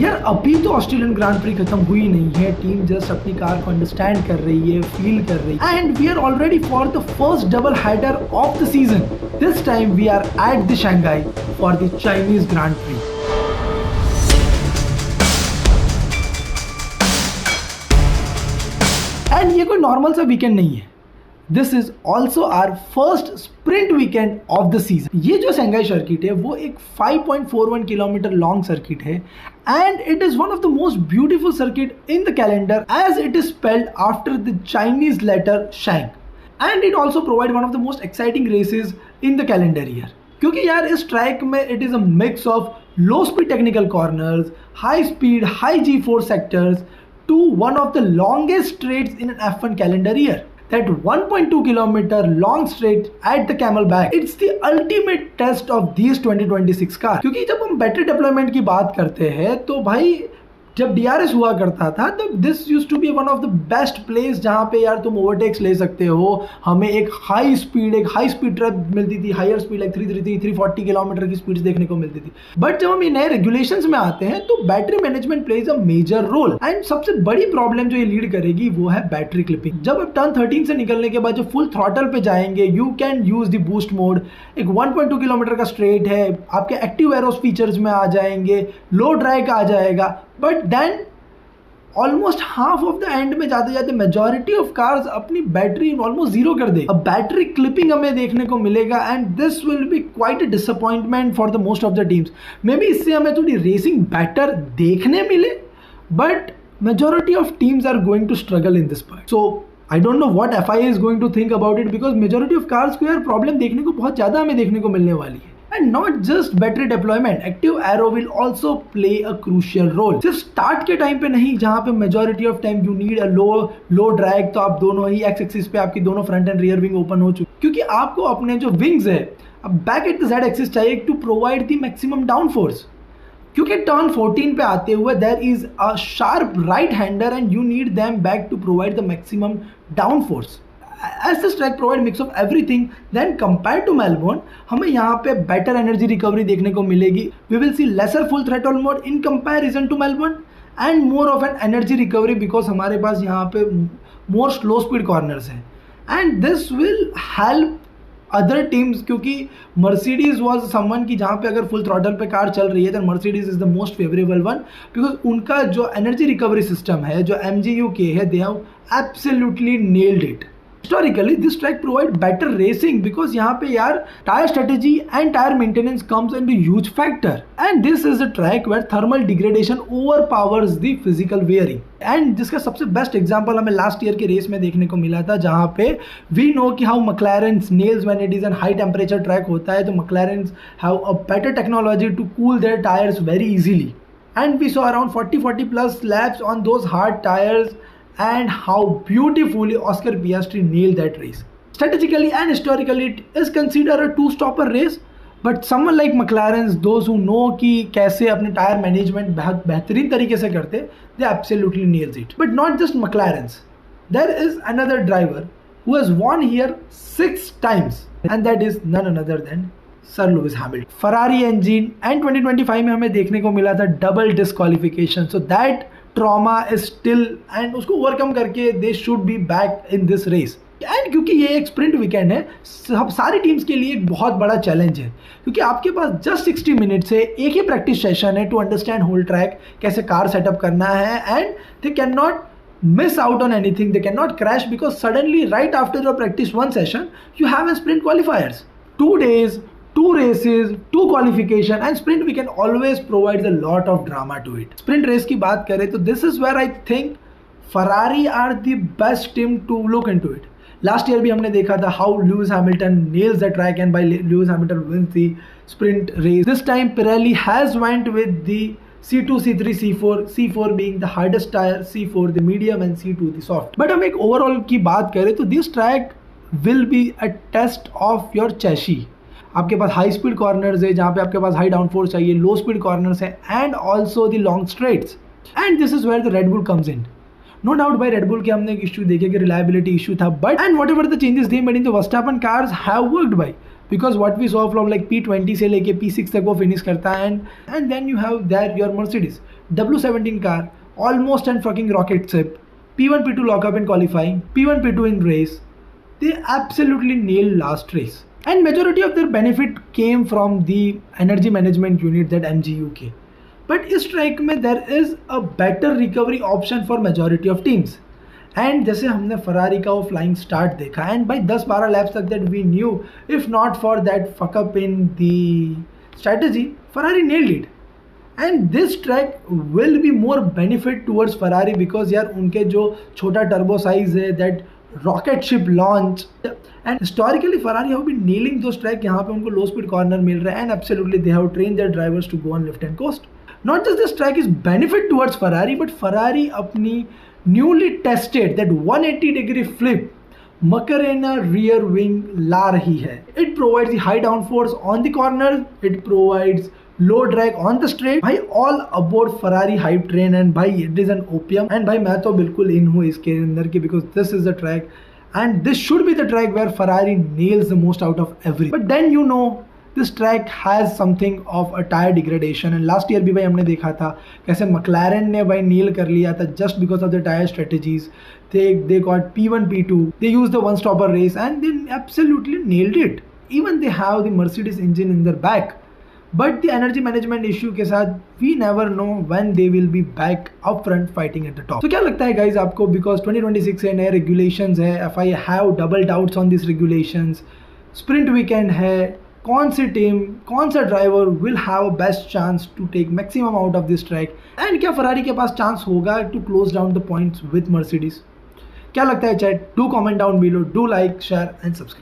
यार अभी तो ऑस्ट्रेलियन ग्रांड प्री खत्म हुई नहीं है, टीम जस्ट अपनी कार को अंडरस्टैंड कर रही है, फील कर रही है, and we are already for the first double header of the season. This time we are at the Shanghai for the Chinese Grand Prix. And ये कोई नॉर्मल सा वीकेंड नहीं है. This is also our first sprint weekend of the season. ये जो Shanghai circuit है वो एक 5.41 किलोमीटर लॉन्ग सर्किट है and it is one of the most beautiful circuit in the calendar as it is spelled after the Chinese letter Shang. And it also provide one of the most exciting races in the calendar year. क्योंकि यार इस track में it is a mix of low speed technical corners, high speed high G4 sectors to one of the longest straights in an F1 calendar year. That 1.2 kilometer long straight at the Camelback. It's the ultimate test of these 2026 car. क्योंकि जब हम battery deployment की बात करते हैं तो भाई जब DRS हुआ करता था तो this use to be one of the best place जहाँ पे यार तुम ओवरटेक्स ले सकते हो. हमें एक हाई स्पीड ट्रैक मिलती थी, हायर स्पीड लाइक 340 किलोमीटर की स्पीड देखने को मिलती थी. बट जब हम ये नए रेगुलेशंस में आते हैं तो battery management plays a major role. And सबसे बड़ी प्रॉब्लम जो ये लीड करेगी वो है बैटरी क्लिपिंग. जब आप टर्न 13 से निकलने के बाद जो फुल थ्रॉटल पे जाएंगे you can use the boost mode. एक 1.2 किलोमीटर का स्ट्रेट है, आपके एक्टिव एरोस फीचर्स में आ जाएंगे, लो ड्रैग आ जाएगा. But then almost half of the end में जाते जाते मेजॉरिटी ऑफ कार्स अपनी बैटरी ऑलमोस्ट जीरो कर दे. अब बैटरी क्लिपिंग हमें देखने को मिलेगा and this will be quite a disappointment for the most of the teams. Maybe इससे हमें थोड़ी रेसिंग बेटर देखने मिले but majority of teams are going to struggle in this part. So I don't know what FIA is going to think about it because majority of cars को यार problem देखने को बहुत ज़्यादा हमें देखने को मिलने वाली है. And not just battery deployment, active aero will also play a crucial role. सिर्फ स्टार्ट के टाइम पे नहीं जहाँ पे majority of time you need a low drag, तो आप दोनों ही x axis पे आपकी दोनों front and rear wing open हो चुकी, क्योंकि आपको अपने जो विंग्स है अब back at the z axis चाहिए to provide the maximum down force. क्योंकि टर्न 14 पे आते हुए there is a sharp right hander and you need them back to provide the maximum down force. As this track provide mix of everything, then compared to Melbourne, हमें यहाँ पे better energy recovery देखने को मिलेगी. We will see lesser full throttle mode in comparison to Melbourne and more of an energy recovery because हमारे पास यहाँ पे more slow speed corners हैं. And this will help other teams क्योंकि Mercedes was someone की जहाँ पे अगर full throttle पे कार चल रही है then Mercedes is the most favorable one because उनका जो energy recovery system है, जो MGU-K है, they have absolutely nailed it. Historically, this track provide better racing because यहाँ पे यार tire strategy and tire maintenance comes into huge factor. And this is a track where thermal degradation overpowers the physical wearing. And जिसका सबसे best example हमें last year के race में देखने को मिला था जहाँ पे we know कि how McLaren nails when it is an high temperature track होता है तो McLaren have a better technology to cool their tires very easily. And we saw around 40 plus laps on those hard tires. And how beautifully Oscar Piastri nailed that race. Strategically and historically, it is considered a two-stopper race. But someone like McLaren, those who know कि कैसे अपने tyre management बहुत बेहतरीन तरीके से करते, they absolutely nails it. But not just McLaren's. There is another driver who has won here 6 times, and that is none other than Sir Lewis Hamilton. Ferrari engine and 2025 में हमें देखने को मिला था double disqualification. So that trauma is still and उसको overcome करके they should be back in this race. And क्योंकि ये एक स्प्रिंट वीकेंड है सब सारी टीम्स के लिए एक बहुत बड़ा चैलेंज है क्योंकि आपके पास जस्ट 60 मिनट्स है, एक ही प्रैक्टिस सेशन है टू अंडरस्टैंड होल ट्रैक, कैसे कार सेटअप करना है and they can not miss out on anything, they cannot crash because suddenly right after your practice 1 session you have a sprint qualifiers. 2 days, 2 races, 2 qualification and sprint we can always provide a lot of drama to it. Sprint race की बात करें तो this is where I think Ferrari are the best team to look into it. Last year भी हमने देखा था how Lewis Hamilton nails the track and by Lewis Hamilton wins the sprint race. This time Pirelli has went with the C2, C3, C4 being the hardest tire, C4 the medium and C2 the soft. But हम एक overall की बात करें तो this track will be a test of your chassis. आपके पास high speed corners है जहाँ पे आपके पास हाई डाउन फोर्स चाहिए, लो स्पीड कॉर्नर्स है and also the long straights. And this is where the Red Bull comes in. No doubt भाई Red Bull के हमने एक इशू देखे कि रिलायबिलिटी इशू था but and whatever the changes they made in the Verstappen cars have worked भाई because what we saw from like P20 से लेके P6 तक वो फिनिश करता है and then you have their your Mercedes W17 car almost and fucking rocket ship P1 P2 lockup in qualifying, P1 P2 in race. They absolutely nailed last race. And majority of their benefit came from the energy management unit that MG UK. But इस track में there is a better recovery option for majority of teams. And जैसे हमने Ferrari का वो flying start देखा and भाई 10-12 laps तक that we knew if not for that fuckup in the strategy Ferrari nailed it and this track will be more benefit towards Ferrari because यार उनके जो छोटा टर्बो साइज है that rocket ship launch and historically Ferrari have been nailing those track यहाँ पे उनको low speed corner मिल रहा है and absolutely they have train their drivers to go on lift and coast not just this track is benefit towards Ferrari but Ferrari अपनी newly tested that 180-degree flip Macarena rear wing ला रही है. It provides the high downforce on the corners. It provides low drag on the straight. भाई all aboard Ferrari hype train and भाई it is an opium. And भाई मैं तो बिल्कुल इन हूँ इसके अंदर की because this is the track and this should be the track where Ferrari nails the most out of everything. But then you know this track has something of a tyre degradation and last year भी भाई हमने देखा था कैसे McLaren ने भाई नील कर लिया था just because of the tyre strategies they got P1 P2 they used the one stopper race and they absolutely nailed it even they have the Mercedes engine in their back but the energy management issue के साथ we never know when they will be back up front fighting at the top. तो क्या लगता है guys आपको because 2026 है नए regulations है if I have double doubts on these regulations sprint weekend है कौन सी टीम कौन सा driver will have best chance to take maximum out of this track and क्या फरारी के पास चांस होगा to close down the points with Mercedes क्या लगता है chat do comment down below do like share and subscribe